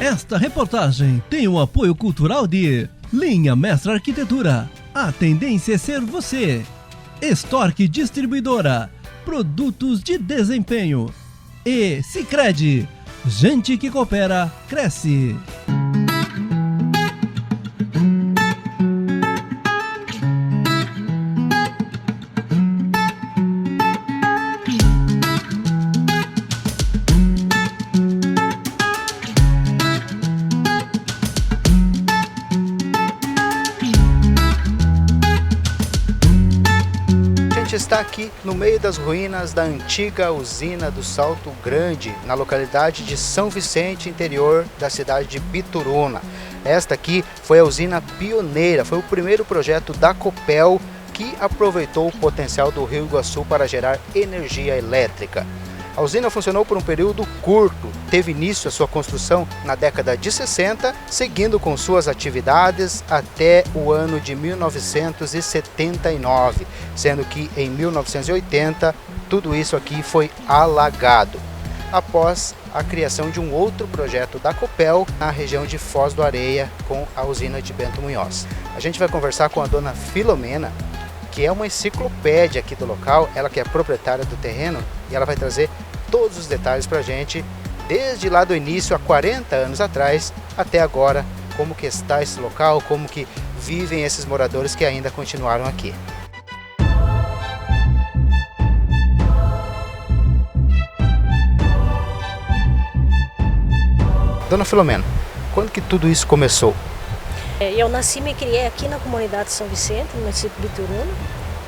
Esta reportagem tem o apoio cultural de Linha Mestra Arquitetura. A tendência é ser você. Stork Distribuidora. Produtos de desempenho. E Sicredi. Gente que coopera, cresce. Está aqui no meio das ruínas da antiga usina do Salto Grande, na localidade de São Vicente, interior da cidade de Bituruna. Esta aqui foi a usina pioneira, foi o primeiro projeto da Copel que aproveitou o potencial do Rio Iguaçu para gerar energia elétrica. A usina funcionou por um período curto, teve início a sua construção na década de 60, seguindo com suas atividades até o ano de 1979, sendo que em 1980 tudo isso aqui foi alagado, após a criação de um outro projeto da Copel na região de Foz do Areia com a usina de Bento Munhoz. A gente vai conversar com a dona Filomena, que é uma enciclopédia aqui do local, ela que é proprietária do terreno, e ela vai trazer todos os detalhes para a gente, desde lá do início, há 40 anos atrás, até agora, como que está esse local, como que vivem esses moradores que ainda continuaram aqui. Dona Filomena, quando que tudo isso começou? Eu nasci e me criei aqui na comunidade de São Vicente, no município de Bituruna.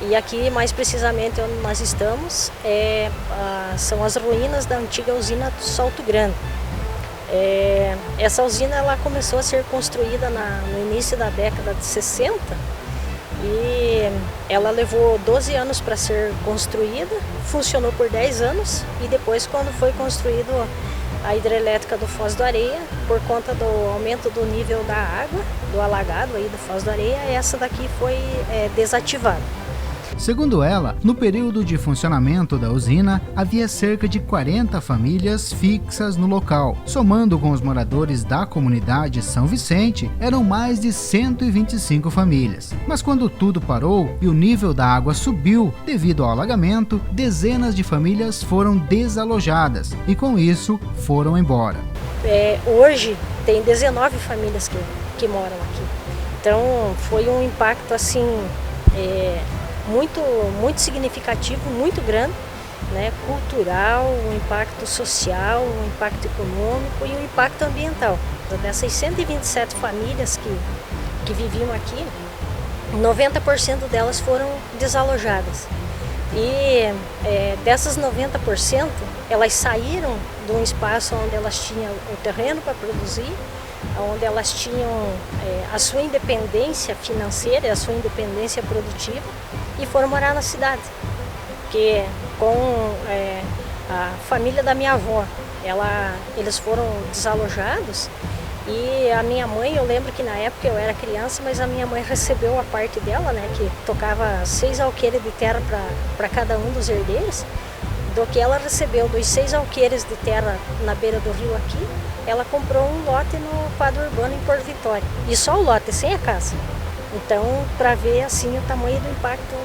E aqui, mais precisamente, onde nós estamos, são as ruínas da antiga usina do Salto Grande. Essa usina ela começou a ser construída no início da década de 60 e ela levou 12 anos para ser construída, funcionou por 10 anos e depois, quando foi construído a hidrelétrica do Foz do Areia, por conta do aumento do nível da água, do alagado aí do Foz do Areia, essa daqui foi desativada. Segundo ela, no período de funcionamento da usina, havia cerca de 40 famílias fixas no local. Somando com os moradores da comunidade São Vicente, eram mais de 125 famílias. Mas quando tudo parou e o nível da água subiu devido ao alagamento, dezenas de famílias foram desalojadas e com isso foram embora. Hoje tem 19 famílias que moram aqui. Então foi um impacto assim... muito significativo, muito grande, né? Cultural, um impacto social, um impacto econômico e um impacto ambiental. Então, dessas 127 famílias que viviam aqui, 90% delas foram desalojadas. E dessas 90%, elas saíram de um espaço onde elas tinham o terreno para produzir, onde elas tinham a sua independência financeira, a sua independência produtiva, e foram morar na cidade. Porque com a família da minha avó, eles foram desalojados, e a minha mãe, eu lembro que na época eu era criança, mas a minha mãe recebeu a parte dela, né, que tocava 6 alqueires de terra para cada um dos herdeiros. Do que ela recebeu dos 6 alqueires de terra na beira do rio aqui, ela comprou um lote no quadro urbano em Porto Vitória. E só o lote, sem a casa. Então, para ver assim o tamanho do impacto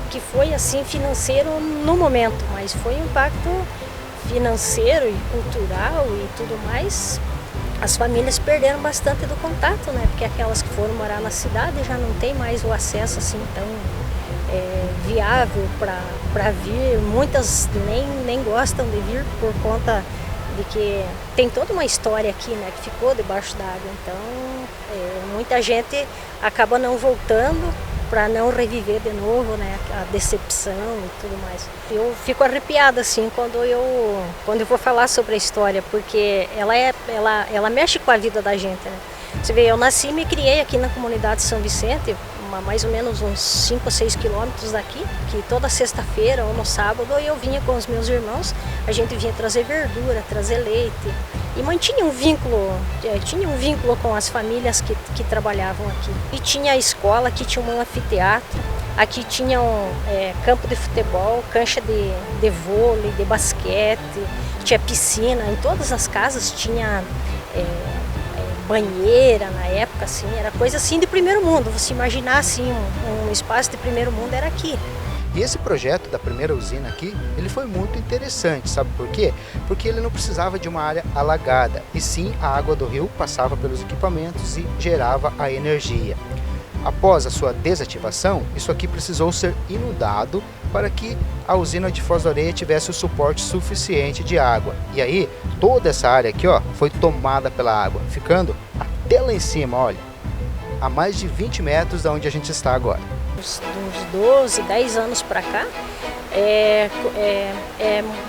que foi assim financeiro no momento, mas foi um impacto financeiro e cultural e tudo mais. As famílias perderam bastante do contato, né? Porque aquelas que foram morar na cidade já não tem mais o acesso assim tão viável para vir. Muitas nem gostam de vir por conta de que tem toda uma história aqui, né, que ficou debaixo d'água. Então, muita gente acaba não voltando para não reviver de novo, né, a decepção e tudo mais. Eu fico arrepiada assim quando eu vou falar sobre a história, porque ela mexe com a vida da gente, né? Você vê, eu nasci e me criei aqui na comunidade de São Vicente, mais ou menos uns 5 ou 6 quilômetros daqui, que toda sexta-feira ou no sábado eu vinha com os meus irmãos, a gente vinha trazer verdura, trazer leite, e mantinha um vínculo, tinha um vínculo com as famílias que trabalhavam aqui. E tinha a escola, aqui tinha um anfiteatro, aqui tinha campo de futebol, cancha de vôlei, de basquete, tinha piscina, em todas as casas tinha banheira na época, assim, era coisa assim de primeiro mundo. Você imaginar assim, um espaço de primeiro mundo era aqui. E esse projeto da primeira usina aqui, ele foi muito interessante, sabe por quê? Porque ele não precisava de uma área alagada, e sim a água do rio passava pelos equipamentos e gerava a energia. Após a sua desativação, isso aqui precisou ser inundado para que a usina de Foz do Areia tivesse o suporte suficiente de água. E aí, toda essa área aqui, ó, foi tomada pela água, ficando até lá em cima, olha, a mais de 20 metros da onde a gente está agora. Uns 12, 10 anos para cá, é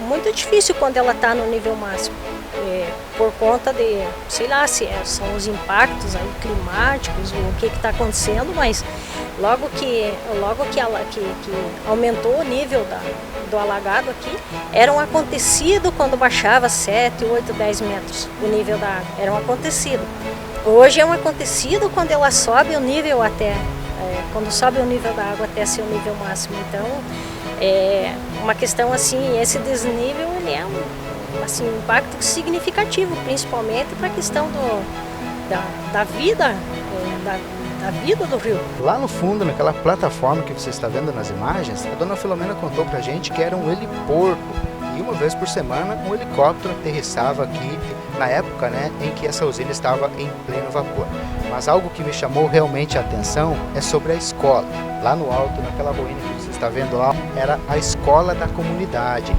muito difícil quando ela está no nível máximo. Por conta de, sei lá, se são os impactos aí climáticos, o que está acontecendo, mas logo que aumentou o nível do alagado aqui, era um acontecido quando baixava 7, 8, 10 metros o nível da água, era um acontecido. Hoje é um acontecido quando ela sobe o nível quando sobe o nível da água até ser o nível máximo. Então, é uma questão assim, esse desnível ele é um impacto significativo, principalmente para a questão da vida, da vida do rio. Lá no fundo, naquela plataforma que você está vendo nas imagens, a dona Filomena contou pra gente que era um heliporto. E uma vez por semana um helicóptero aterrissava aqui, na época, né, em que essa usina estava em pleno vapor. Mas algo que me chamou realmente a atenção é sobre a escola. Lá no alto, naquela ruína que você está vendo lá, era a escola da comunidade.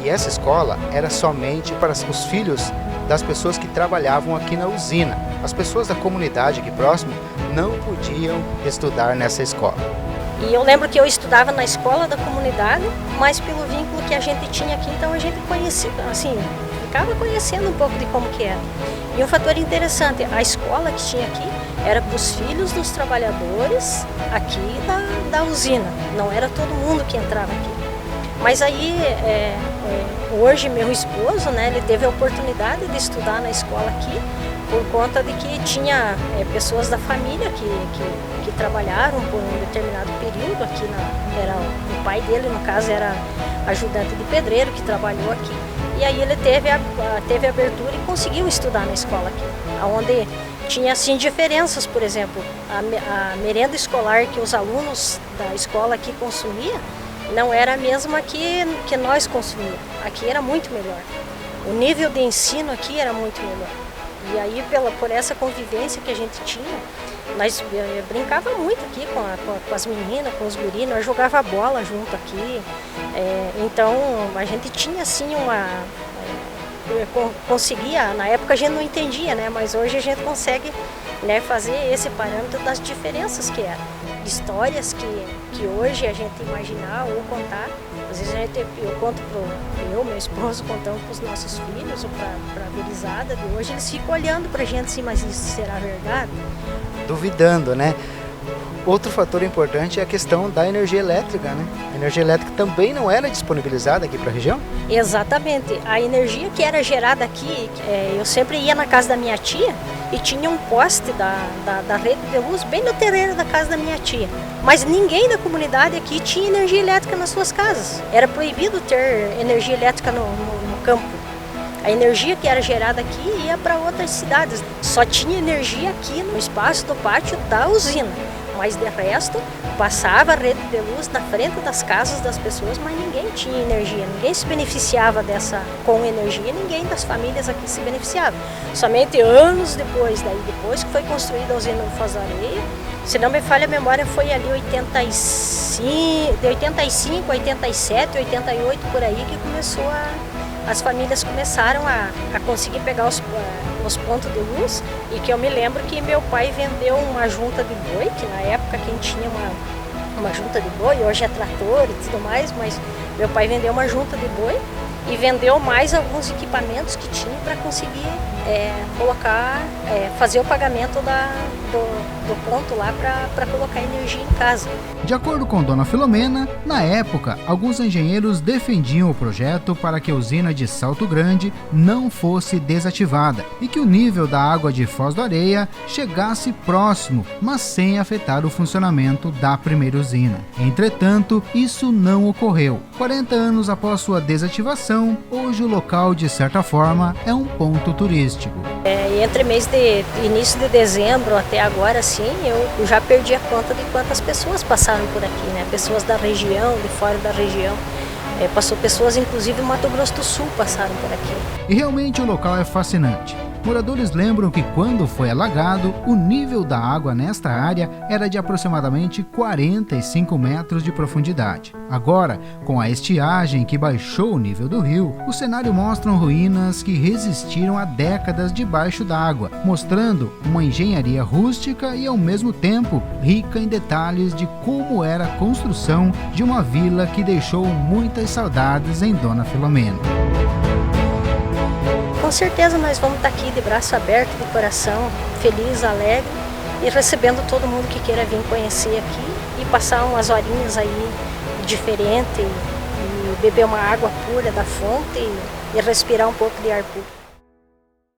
E essa escola era somente para os filhos das pessoas que trabalhavam aqui na usina. As pessoas da comunidade aqui próximo não podiam estudar nessa escola. E eu lembro que eu estudava na escola da comunidade, mas pelo vínculo que a gente tinha aqui, então a gente conhecia, assim, ficava conhecendo um pouco de como que era. E um fator interessante, a escola que tinha aqui era para os filhos dos trabalhadores aqui da usina, não era todo mundo que entrava aqui. Mas aí, hoje meu esposo, né, ele teve a oportunidade de estudar na escola aqui, por conta de que tinha pessoas da família que trabalharam por um determinado período aqui. Era o pai dele, no caso, era ajudante de pedreiro que trabalhou aqui. E aí ele teve abertura e conseguiu estudar na escola aqui, onde tinha assim diferenças, por exemplo, a merenda escolar que os alunos da escola aqui consumiam não era a mesma que nós consumíamos. Aqui era muito melhor. O nível de ensino aqui era muito melhor. E aí, por essa convivência que a gente tinha, nós brincava muito aqui com as meninas, com os guris, nós jogava bola junto aqui. Então, a gente tinha assim conseguia, na época a gente não entendia, né? Mas hoje a gente consegue, né, fazer esse parâmetro das diferenças que eram. Histórias que hoje a gente imaginar ou contar, às vezes eu conto meu esposo contando para os nossos filhos ou para a gurizada de hoje, eles ficam olhando para a gente assim, mas isso será verdade? Duvidando, né? Outro fator importante é a questão da energia elétrica, né? A energia elétrica também não era disponibilizada aqui para a região? Exatamente. A energia que era gerada aqui, eu sempre ia na casa da minha tia e tinha um poste da rede de luz bem no terreiro da casa da minha tia. Mas ninguém da comunidade aqui tinha energia elétrica nas suas casas. Era proibido ter energia elétrica no campo. A energia que era gerada aqui ia para outras cidades. Só tinha energia aqui no espaço do pátio da usina. Mas de resto, passava a rede de luz na frente das casas das pessoas, mas ninguém tinha energia, ninguém se beneficiava com energia, ninguém das famílias aqui se beneficiava. Somente anos depois que foi construída a usina de Foz do Areia, se não me falha a memória, foi ali de 85, 87, 88, por aí, que as famílias começaram a conseguir pegar os pontos de luz, e que eu me lembro que meu pai vendeu uma junta de boi, que na época quem tinha uma junta de boi, hoje é trator e tudo mais, mas meu pai vendeu uma junta de boi e vendeu mais alguns equipamentos que tinha para conseguir fazer o pagamento do ponto lá para colocar energia em casa. De acordo com Dona Filomena, na época, alguns engenheiros defendiam o projeto para que a usina de Salto Grande não fosse desativada e que o nível da água de Foz do Areia chegasse próximo, mas sem afetar o funcionamento da primeira usina. Entretanto, isso não ocorreu. 40 anos após sua desativação, hoje o local, de certa forma, é um ponto turístico. Entre mês de início de dezembro até agora, sim, eu já perdi a conta de quantas pessoas passaram por aqui, né? Pessoas da região, de fora da região. Passou pessoas, inclusive do Mato Grosso do Sul, passaram por aqui. E realmente o local é fascinante. Moradores lembram que quando foi alagado, o nível da água nesta área era de aproximadamente 45 metros de profundidade. Agora, com a estiagem que baixou o nível do rio, o cenário mostra ruínas que resistiram a décadas debaixo d'água, mostrando uma engenharia rústica e, ao mesmo tempo, rica em detalhes de como era a construção de uma vila que deixou muitas saudades em Dona Filomena. Com certeza nós vamos estar aqui de braço aberto, de coração, feliz, alegre e recebendo todo mundo que queira vir conhecer aqui e passar umas horinhas aí diferente e beber uma água pura da fonte e respirar um pouco de ar puro.